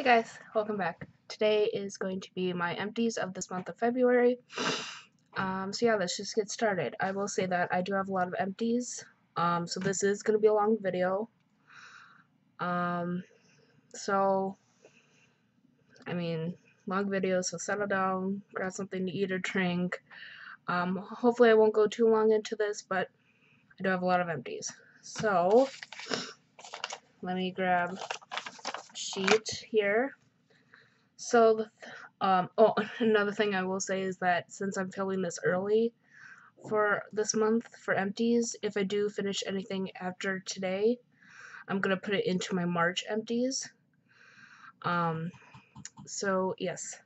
Hey guys, welcome back. Today is going to be my empties of this month of February. So yeah, let's just get started. I will say that I do have a lot of empties. So this is going to be a long video. So, long video, so settle down, grab something to eat or drink. Hopefully I won't go too long into this, but I do have a lot of empties. So, let me grab a sheet here. So, another thing I will say is that since I'm filming this early for this month for empties, if I do finish anything after today, I'm gonna put it into my March empties. So yes,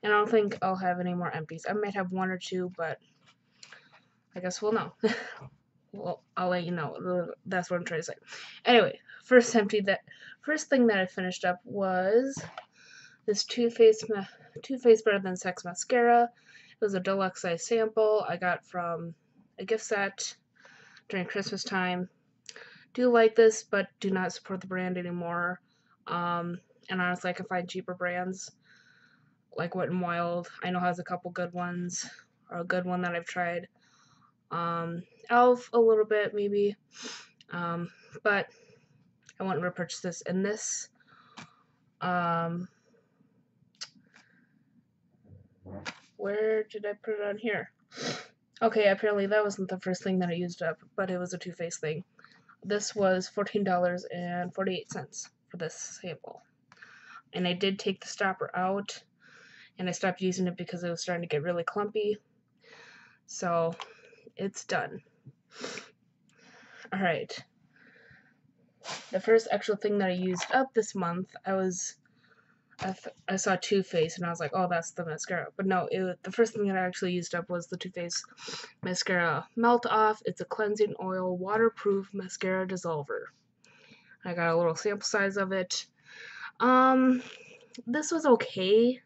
and I don't think I'll have any more empties. I might have one or two, but I guess we'll know. Well, I'll let you know. That's what I'm trying to say. Anyway, first thing that I finished up was this Too Faced Better Than Sex mascara. It was a deluxe size sample I got from a gift set during Christmas time. Do like this, but do not support the brand anymore. And honestly, I can find cheaper brands like Wet n Wild. I know has a couple good ones, or a good one that I've tried. Elf a little bit maybe, but I wouldn't repurchase this. And this, where did I put it on here? Okay, apparently that wasn't the first thing that I used up, but it was a Too Faced thing. This was $14.48 for this sample. And I did take the stopper out, and I stopped using it because it was starting to get really clumpy. So, it's done. Alright. The first actual thing that I used up this month, I saw Too Faced and I was like, oh, that's the mascara. But no, the first thing that I actually used up was the Too Faced Mascara Melt Off. It's a cleansing oil waterproof mascara dissolver. I got a little sample size of it. This was okay.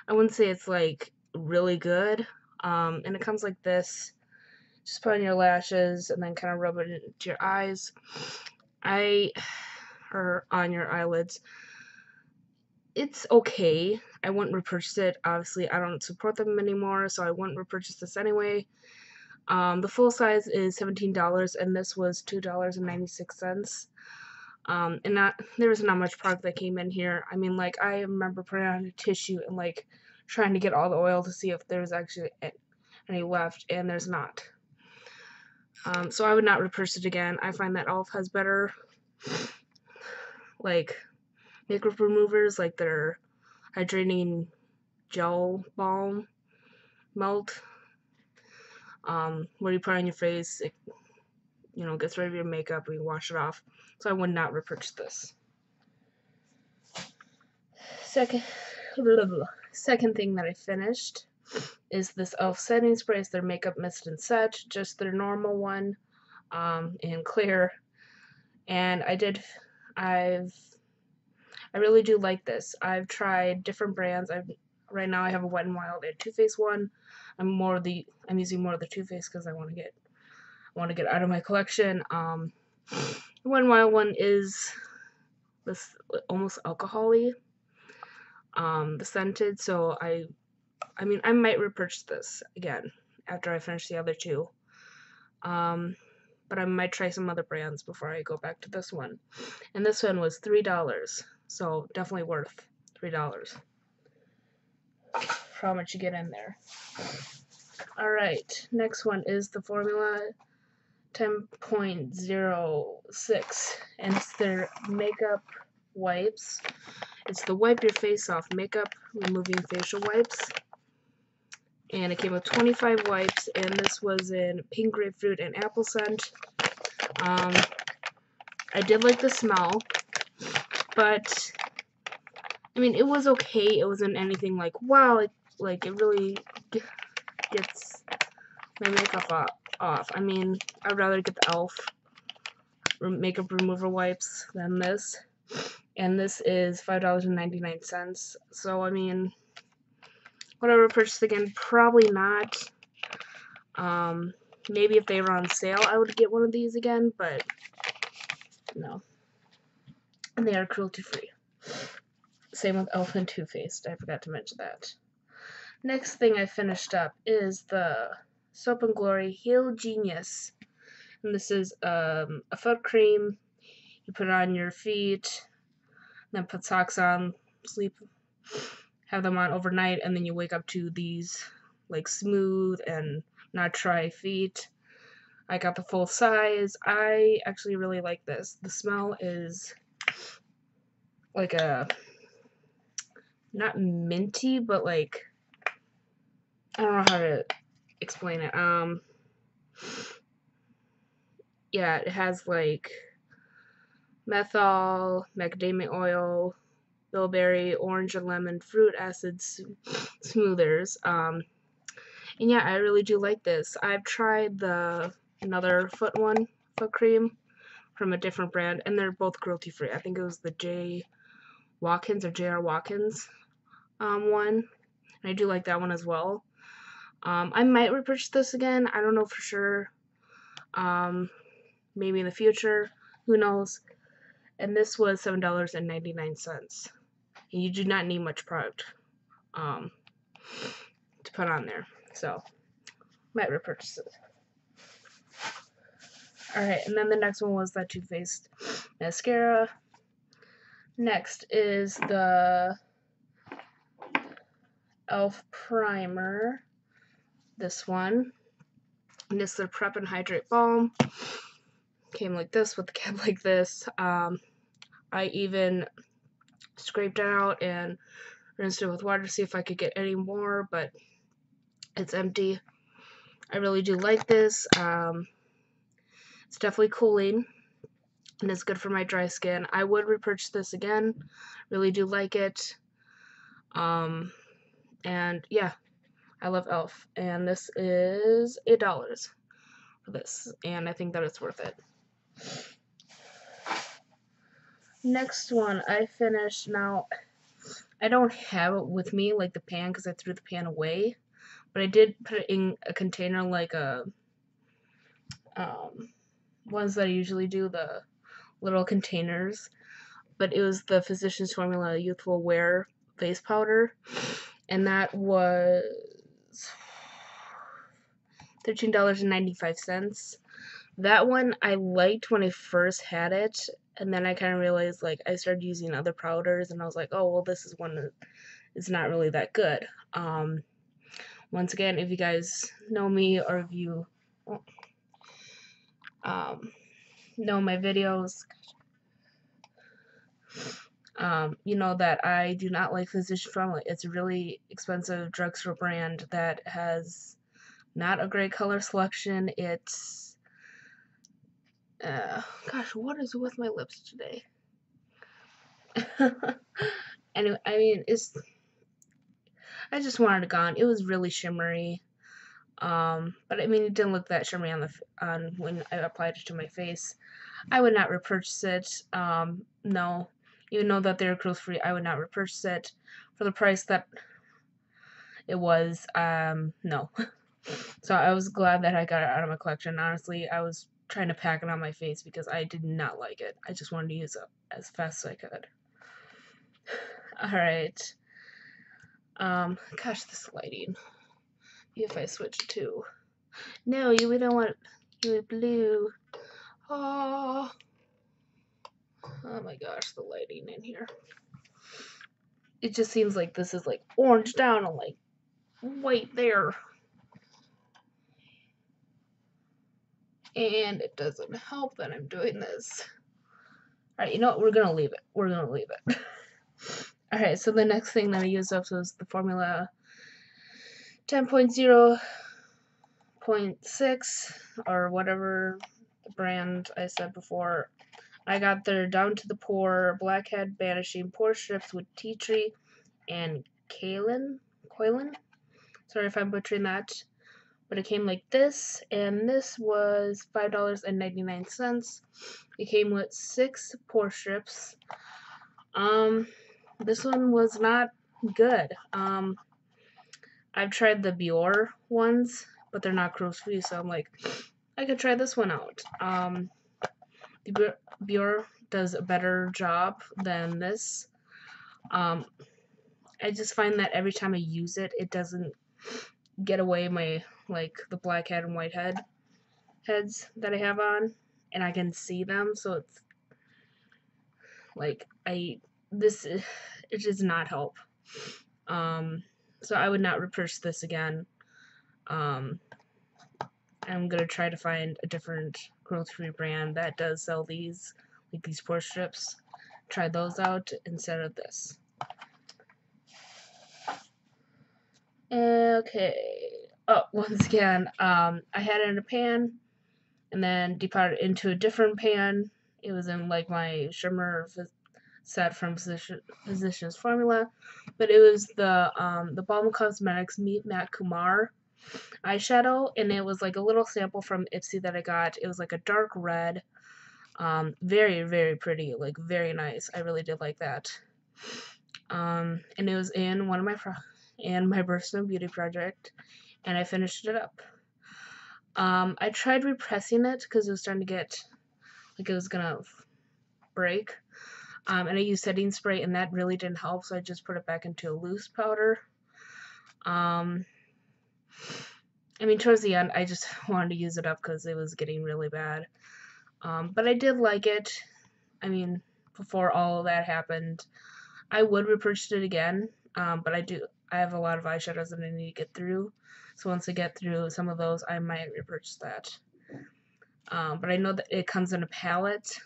I wouldn't say it's like really good. And it comes like this. Just put on your lashes and then kind of rub it into your eyes. Or on your eyelids. It's okay. I wouldn't repurchase it. Obviously, I don't support them anymore, so I wouldn't repurchase this anyway. The full size is $17, and this was $2.96. And there was not much product that came in here. I mean, like, I remember putting on a tissue and, like, trying to get all the oil to see if there was actually any left, and there's not. So I would not repurchase it again. I find that Elf has better, like, makeup removers, like their hydrating gel balm melt, where you put on your face, it, gets rid of your makeup and you wash it off. So I would not repurchase this. Second thing that I finished is this Elf setting spray. It's their makeup mist and set, just their normal one, in clear. And I really do like this. I've tried different brands. Right now I have a Wet n Wild and Too Faced one. I'm using more of the Too Faced because I want to get out of my collection. The Wet n Wild one is this almost alcohol-y, the scented. So I might repurchase this again after I finish the other two. But I might try some other brands before I go back to this one. And this one was $3, so definitely worth $3 for how much you get in there. Alright, next one is the Formula 10.06, and it's their makeup wipes. It's the Wipe Your Face Off Makeup Removing Facial Wipes. And it came with 25 wipes, and this was in pink grapefruit and apple scent. I did like the smell, but I mean, it was okay. It wasn't anything like, wow, like it really gets my makeup off. I mean, I'd rather get the Elf makeup remover wipes than this. And this is $5.99. So, I mean, would I repurchase again? Probably not. Maybe if they were on sale, I would get one of these again, but no. And they are cruelty-free. Same with Elf and Too Faced. I forgot to mention that. Next thing I finished up is the Soap and Glory Heal Genius. And this is a foot cream. You put it on your feet, then put socks on, sleep, have them on overnight, and then you wake up to these like smooth and not dry feet. I got the full size. I actually really like this. The smell is like not minty, but like, I don't know how to explain it. Yeah, it has like menthol, macadamia oil, bilberry, orange and lemon fruit acid smoothers. And yeah, I really do like this. I've tried another foot cream from a different brand, and they're both cruelty free. I think it was the J. Watkins or J.R. Watkins one. And I do like that one as well. I might repurchase this again. I don't know for sure. Maybe in the future. Who knows? And this was $7.99. And you do not need much product to put on there. So, might repurchase it. Alright, and then the next one was that Too Faced mascara. Next is the Elf primer. This one. And this is their Prep and Hydrate Balm. Came like this with the cap like this. I even scraped it out and rinsed it with water to see if I could get any more, but it's empty. I really do like this. It's definitely cooling, and it's good for my dry skin. I would repurchase this again. Really do like it. And yeah, I love Elf, and this is $8 for this, and I think that it's worth it. Next one I finished. Now, I don't have it with me, like the pan, because I threw the pan away, but I did put it in a container, like ones that I usually do, the little containers, but it was the Physicians Formula Youthful Wear face powder, and that was $13.95. That one I liked when I first had it, and then I kind of realized, like, I started using other powders, and I was like, oh, well, this is one that is not really that good. Once again, if you guys know me, or if you know my videos, you know that I do not like Physicians Formula. It's a really expensive drugstore brand that has not a great color selection. It's gosh, what is with my lips today? Anyway, I mean, I just wanted it gone. It was really shimmery. But I mean, it didn't look that shimmery on when I applied it to my face. I would not repurchase it. No. Even though that they're cruelty free, I would not repurchase it for the price that it was. No. So I was glad that I got it out of my collection. Honestly, I was trying to pack it on my face because I did not like it. I just wanted to use it as fast as I could. Alright. Gosh, this lighting. If I switch to... No, we don't want... You blue. Oh my gosh, the lighting in here. It just seems like this is like orange down and like white there. And it doesn't help that I'm doing this. Alright, you know what? We're gonna leave it. We're gonna leave it. Alright, so the next thing that I used up was the Formula 10.0.6 or whatever the brand I said before. I got their Down to the Pore Blackhead Banishing Pore Strips with tea tree and kaolin. Sorry if I'm butchering that. But it came like this, and this was $5.99. It came with 6 pore strips. This one was not good. I've tried the Biore ones, but they're not cruelty free, so I'm like, I could try this one out. The Biore does a better job than this. Um, I just find that every time I use it, it doesn't get away my, like, the black head and white heads that I have on, and I can see them, so it's like this it does not help. So I would not repurchase this again. I'm gonna try to find a different cruelty-free brand that does sell these, like these pore strips. Try those out instead of this. Okay. Oh, once again, I had it in a pan and then departed into a different pan. It was in like my shimmer set from Physicians Formula, but it was the Balm Cosmetics Meet Matte Kumar eyeshadow, and it was like a little sample from Ipsy that I got. It was like a dark red, very, very pretty, like very nice. I really did like that. And it was in one of my personal beauty project, and I finished it up. I tried repressing it because it was starting to get like it was gonna break. And I used setting spray, and that really didn't help, so I just put it back into a loose powder. I mean, towards the end, I just wanted to use it up because it was getting really bad. But I did like it. I mean, before all of that happened, I would repurchase it again. But I have a lot of eyeshadows that I need to get through. So once I get through some of those, I might repurchase that. But I know that it comes in a palette.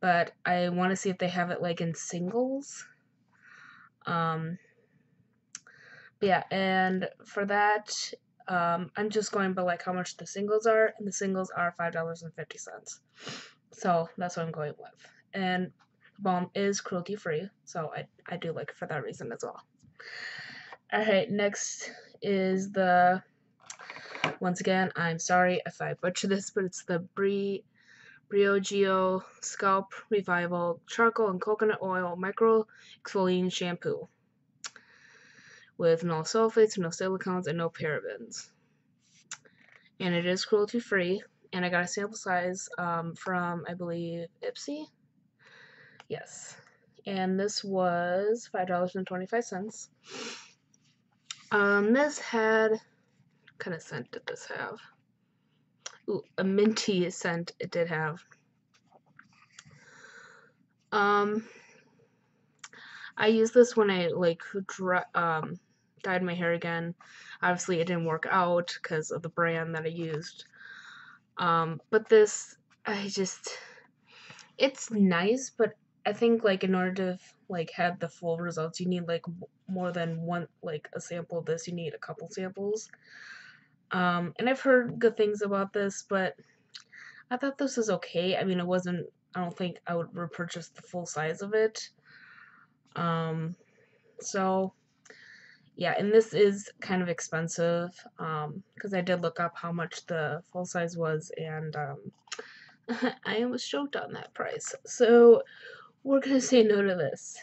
But I want to see if they have it like in singles. But yeah, and for that, I'm just going by like how much the singles are, and the singles are $5.50. So that's what I'm going with. And the balm is cruelty free, so I do like it for that reason as well. Alright, next is once again, I'm sorry if I butcher this, but it's the Briogeo Scalp Revival Charcoal and Coconut Oil Micro Exfoliating Shampoo with no sulfates, no silicones, and no parabens. And it is cruelty free. And I got a sample size from, I believe, Ipsy. Yes. And this was $5.25. This had, what kind of scent did this have? Ooh, a minty scent it did have. I used this when I like dyed my hair again. Obviously, it didn't work out because of the brand that I used. But this, it's nice, but I think like in order to like have the full results, you need like more than one, like a sample of this. You need a couple samples. And I've heard good things about this, but I thought this was okay. I mean, I don't think I would repurchase the full size of it. So yeah, and this is kind of expensive, because I did look up how much the full size was, and I was shocked on that price. So we're gonna say no to this.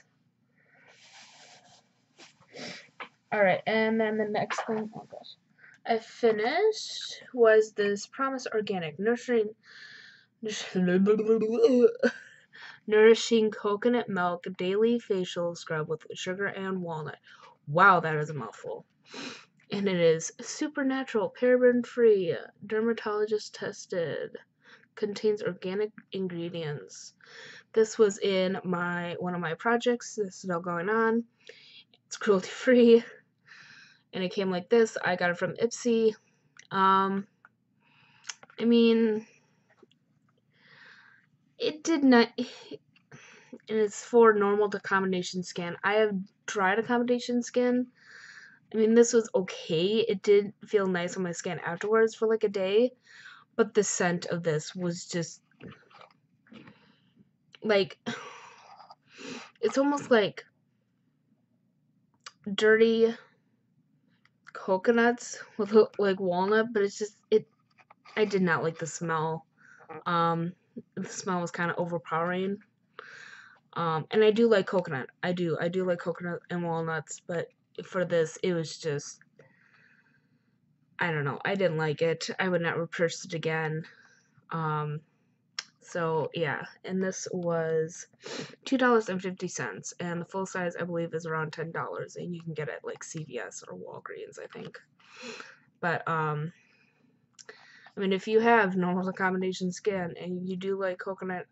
Alright, and then the next thing, oh gosh, I finished was this Promise Organic Nourishing Coconut Milk Daily Facial Scrub with Sugar and Walnut. Wow, that is a mouthful. And it is supernatural, paraben-free, dermatologist tested, contains organic ingredients. This was in one of my projects. This is still going on. It's cruelty-free, and it came like this. I got it from Ipsy. I mean, it did not. And it's for normal to combination skin. I have tried a combination skin. I mean, this was okay. It did feel nice on my skin afterwards for like a day, but the scent of this was just like, it's almost like dirty coconuts with like walnut, but it's just I did not like the smell. The smell was kind of overpowering. And I do like coconut. I do like coconut and walnuts, but for this, it was just, I don't know. I didn't like it. I would not repurchase it again. So yeah, and this was $2.50, and the full size I believe is around $10, and you can get it like CVS or Walgreens, I think. But I mean, if you have normal to combination skin and you do like coconut,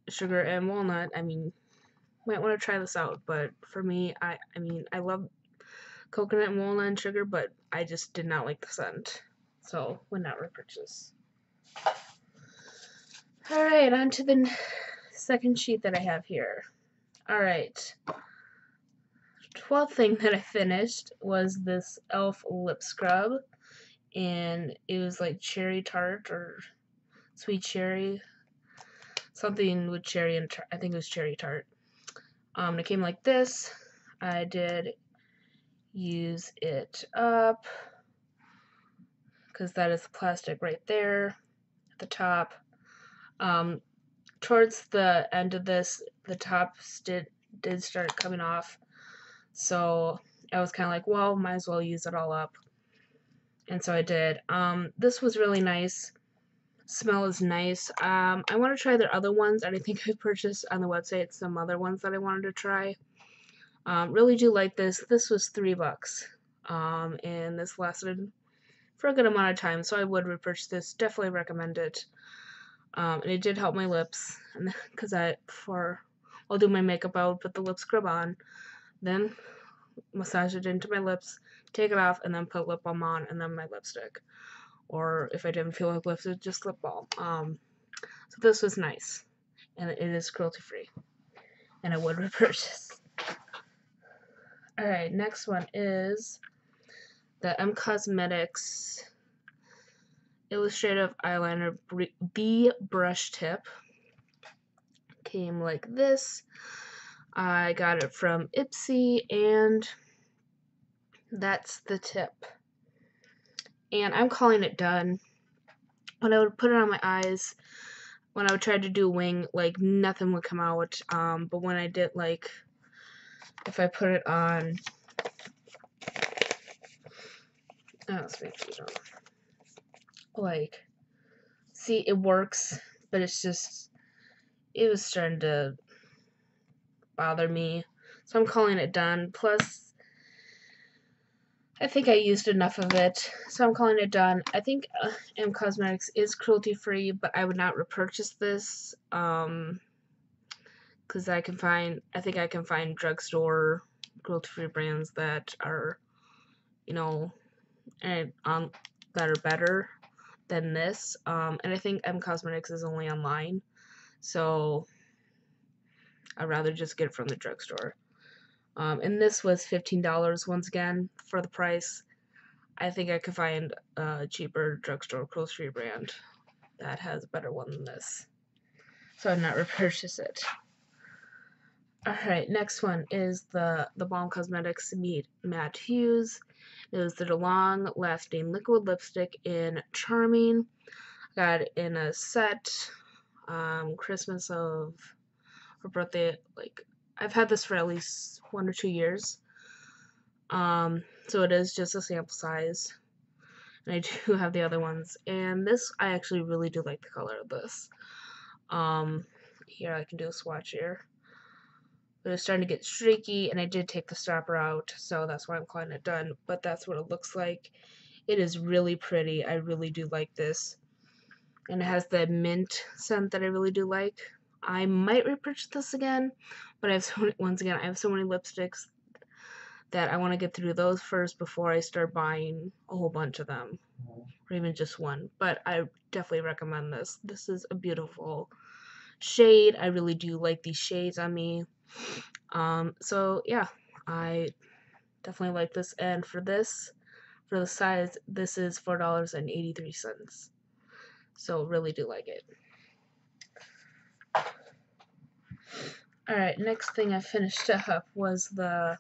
sugar, and walnut, I mean, might want to try this out. But for me, I mean, I love coconut and walnut and sugar, but I just did not like the scent, so would not repurchase. All right, on to the second sheet that I have here. All right. 12th thing that I finished was this e.l.f. lip scrub, and it was like cherry tart or sweet cherry, something with cherry and I think it was cherry tart. It came like this. I did use it up because that is the plastic right there at the top. Towards the end of this, the top did start coming off, so I was kind of like, well, might as well use it all up. And so I did. This was really nice. Smell is nice. I want to try their other ones, and I think I purchased on the website some other ones that I wanted to try. Really do like this. This was $3, and this lasted for a good amount of time, so I would repurchase this. Definitely recommend it. And it did help my lips, because I'll do my makeup, I would put the lip scrub on, then massage it into my lips, take it off, and then put lip balm on, and then my lipstick. Or if I didn't feel like lipstick, just lip balm. So this was nice, and it is cruelty free, and I would repurchase. All right, next one is the M Cosmetics Illustrative Eyeliner B Brush Tip. Came like this. I got it from Ipsy, and that's the tip. And I'm calling it done. When I would put it on my eyes, when I would try to do a wing, like nothing would come out. But when I did, like, if I put it on, let's make it on. Like, see, it works, but it's just, it was starting to bother me. So I'm calling it done. Plus, I think I used enough of it, so I'm calling it done. I think M Cosmetics is cruelty free, but I would not repurchase this, because I think I can find drugstore cruelty free brands that are, you know, that are better than this. And I think M Cosmetics is only online, so I'd rather just get it from the drugstore. And this was $15 once again for the price. I think I could find a cheaper drugstore cruelty-free brand that has a better one than this, so I'd not repurchase it. Alright, next one is the Balm Cosmetics Matte Hues. It was the long-lasting liquid lipstick in Charming. Got it in a set, Christmas of her birthday. Like, I've had this for at least 1 or 2 years. So it is just a sample size. And I do have the other ones. And this, I actually really do like the color of this. Here I can do a swatch here. But it's starting to get streaky, and I did take the stopper out, so that's why I'm calling it done. But that's what it looks like. It is really pretty. I really do like this. And it has the mint scent that I really do like. I might repurchase this again, but I have I have so many lipsticks that I want to get through those first before I start buying a whole bunch of them, or even just one. But I definitely recommend this. This is a beautiful shade. I really do like these shades on me. So yeah, I definitely like this. And for the size, this is $4.83. So really do like it. Alright, next thing I finished up was the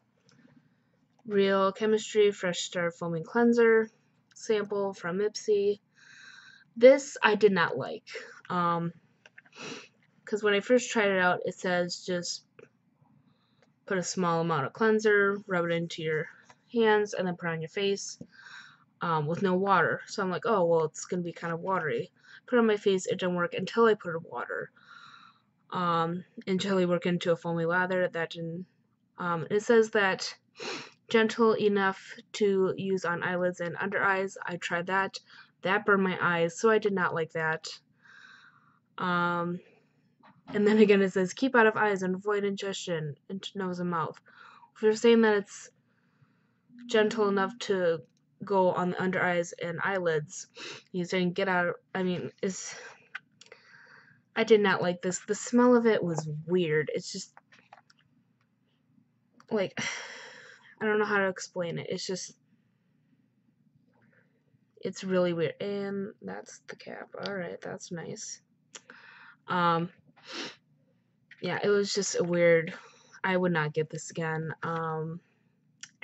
Real Chemistry Fresh Start Foaming Cleanser sample from Ipsy. This I did not like. Because when I first tried it out, it says just put a small amount of cleanser, rub it into your hands, and then put it on your face with no water. So I'm like, oh, well, it's going to be kind of watery. put it on my face. It didn't work until I put it in water. Until I work into a foamy lather. That didn't. It says that gentle enough to use on eyelids and under eyes. I tried that. That burned my eyes, so I did not like that. And then again, it says keep out of eyes and avoid ingestion into nose and mouth. If you're saying that it's gentle enough to go on the under eyes and eyelids, you're saying get out. I mean, I did not like this. The smell of it was weird. It's just like I don't know how to explain it. It's really weird. And that's the cap. Alright, that's nice. Yeah, it was just a weird. I would not get this again. And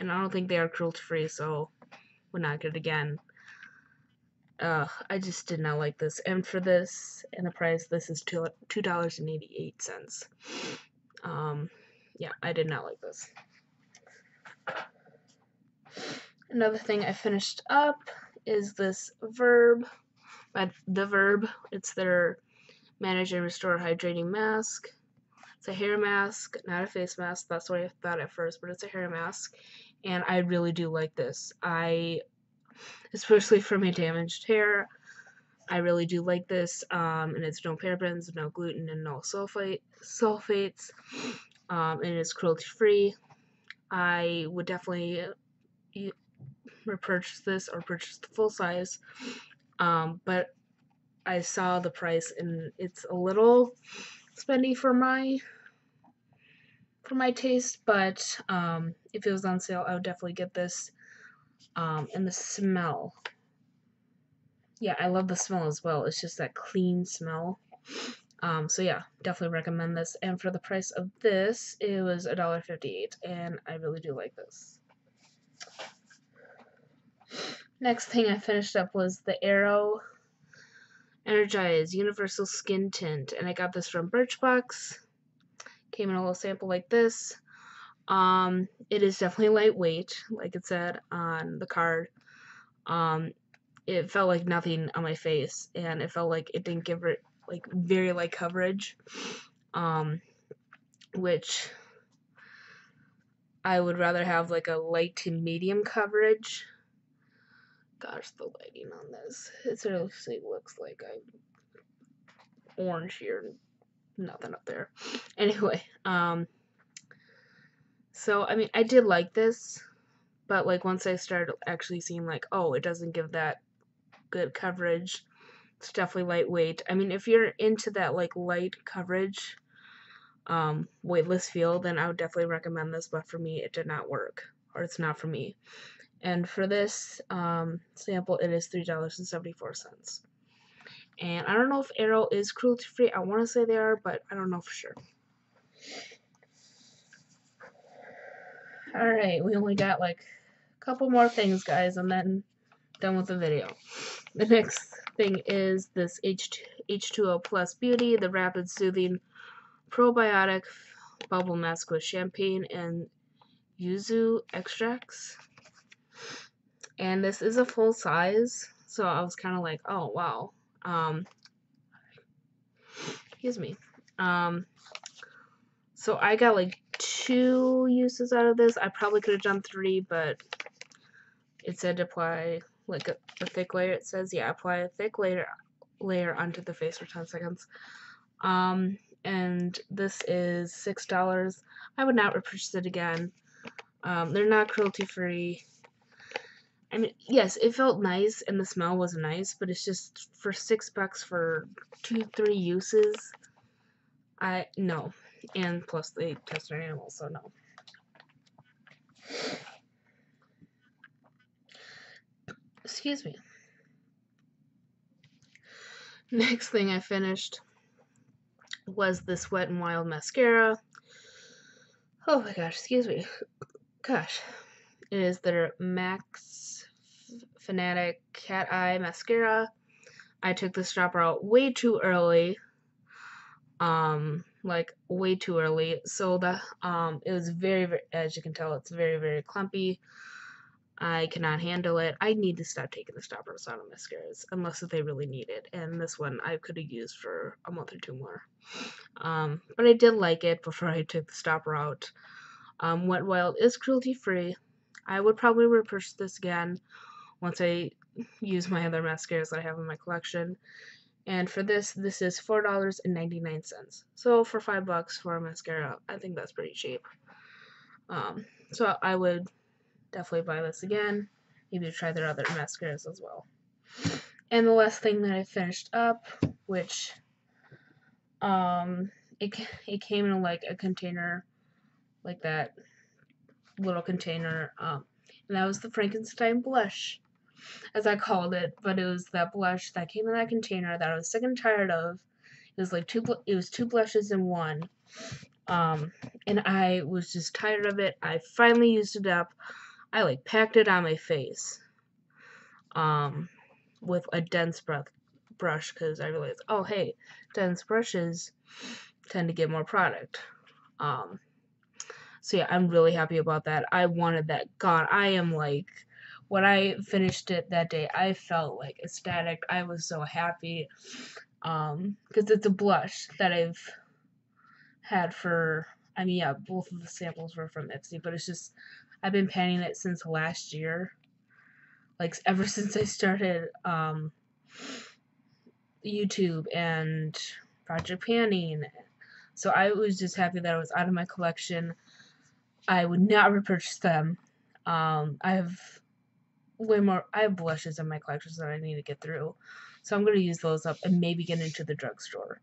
I don't think they are cruelty free, so would not get it again. I just did not like this. And for this and the price, this is $2.88. Yeah, I did not like this. Another thing I finished up is this Verb, by The Verb. It's their Manage and Restore Hydrating Mask. It's a hair mask, not a face mask. That's what I thought at first, but it's a hair mask. And I really do like this. Especially for my damaged hair, I really do like this. And it's no parabens, no gluten, and no sulfates. And it's cruelty free. I would definitely repurchase this or purchase the full size. But I saw the price and it's a little spendy for my taste, but if it was on sale, I would definitely get this. And the smell, yeah, I love the smell as well. It's just that clean smell. So yeah, definitely recommend this. And for the price of this, it was $1.58, and I really do like this. Next thing I finished up was the Arrow Energize Universal Skin Tint, and I got this from Birchbox. Came in a little sample like this. It is definitely lightweight, like it said on the card. It felt like nothing on my face, and it felt like it didn't give it like very light coverage, which I would rather have like a light to medium coverage. Gosh, the lighting on this, it seriously looks like I'm orange here, nothing up there. Anyway, so I mean, I did like this, but like once I started actually seeing like, oh, it doesn't give that good coverage. It's definitely lightweight. I mean, if you're into that like light coverage, weightless feel, then I would definitely recommend this, but for me it did not work, or it's not for me. And for this sample, it is $3.74. And I don't know if Arrow is cruelty free. I want to say they are, but I don't know for sure. Alright, we only got like a couple more things, guys, and then done with the video. The next thing is this H2O Plus Beauty, the Rapid Soothing Probiotic Bubble Mask with champagne and yuzu extracts. And this is a full size, so I was kind of like, oh wow. Excuse me. So I got like 2 uses out of this. I probably could have done 3, but it said to apply like a thick layer. It says, yeah, apply a thick layer onto the face for 10 seconds. And this is $6. I would not repurchase it again. They're not cruelty free. I mean, yes, it felt nice and the smell was nice, but it's just for $6 for 2-3 uses. No. And plus they tested animals, so no. Excuse me. Next thing I finished was this Wet n Wild mascara. Oh my gosh, excuse me. Gosh. It is their Max Fanatic Cat Eye Mascara. I took this dropper out way too early. Like way too early. So the it was very, very, as you can tell, it's very, very clumpy. I cannot handle it. I need to stop taking the stoppers out of mascaras unless if they really need it. And this one I could have used for a month or two more. But I did like it before I took the stopper out. Wet Wild is cruelty free. I would probably repurchase this again once I use my other mascaras that I have in my collection. And for this is $4.99. So for $5 for a mascara, I think that's pretty cheap. So I would definitely buy this again. Maybe try their other mascaras as well. And the last thing that I finished up, which it came in like a container, like that little container, and that was the Frankenstein blush, as I called it. But it was that blush that came in that container that I was sick and tired of. It was like two blushes in one. And I was just tired of it. I finally used it up. I like packed it on my face. With a dense brush, because I realized, oh hey, dense brushes tend to get more product. So yeah, I'm really happy about that. I wanted that gone. I am like, when I finished it that day, I felt like ecstatic. I was so happy. Because it's a blush that I've had for, I mean, yeah, both of the samples were from Empties, but it's just, I've been panning it since last year. Like, ever since I started, YouTube and Project Panning. So I was just happy that it was out of my collection. I would not repurchase them. I have blushes in my collection that I need to get through. So I'm going to use those up and maybe get into the drugstore.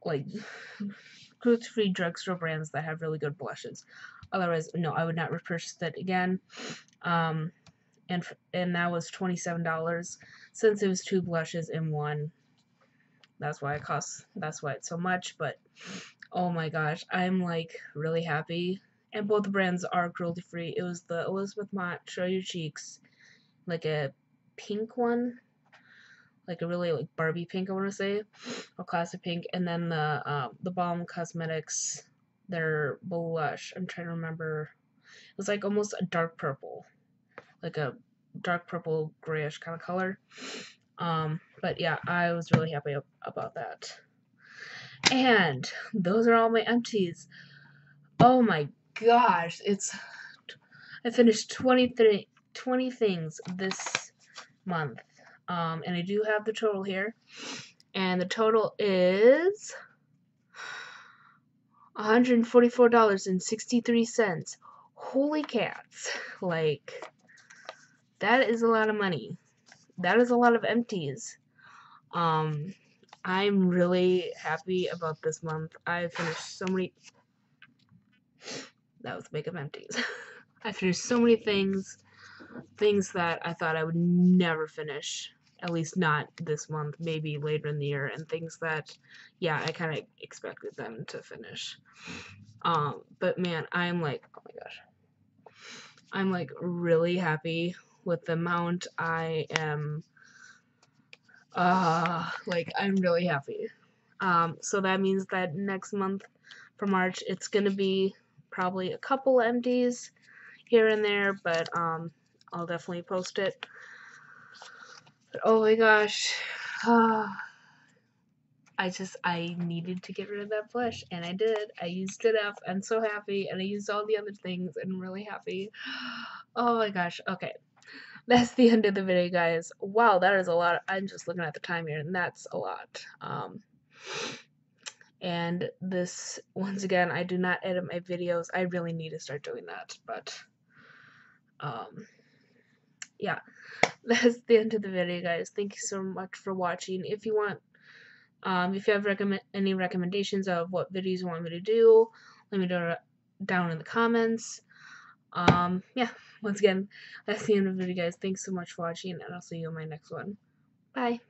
Like, cruelty-free drugstore brands that have really good blushes. Otherwise, no, I would not repurchase that again. And that was $27 since it was two blushes in one. That's why it's so much. But oh my gosh, I'm like really happy. And both brands are cruelty free. It was the Elizabeth Mott Show Your Cheeks, like a pink one, like a really like Barbie pink, I want to say, or classic pink. And then the Balm Cosmetics, their blush. I'm trying to remember. It was like almost a dark purple, like a dark purple grayish kind of color. But yeah, I was really happy about that. And those are all my empties. Oh my gosh, I finished 20 things this month. And I do have the total here. And the total is $144.63. Holy cats. Like, that is a lot of money. That is a lot of empties. I'm really happy about this month. I finished so many. That was the big of empties. I finished so many things that I thought I would never finish. At least not this month, maybe later in the year, and things that, yeah, I kind of expected them to finish. But man, I'm like, oh my gosh. I'm like really happy with the amount. I am like, I'm really happy. So that means that next month for March, it's gonna be probably a couple empties here and there, but I'll definitely post it. But oh my gosh, I needed to get rid of that blush, and I did. I used it up. I'm so happy, and I used all the other things, and I'm really happy. Oh my gosh. Okay. That's the end of the video, guys. Wow, that is a lot. I'm just looking at the time here, and that's a lot. And this, once again, I do not edit my videos. I really need to start doing that, but, yeah. That's the end of the video, guys. Thank you so much for watching. If you want, if you have any recommendations of what videos you want me to do, let me know down in the comments. Yeah, once again, that's the end of the video, guys. Thanks so much for watching, and I'll see you in my next one. Bye.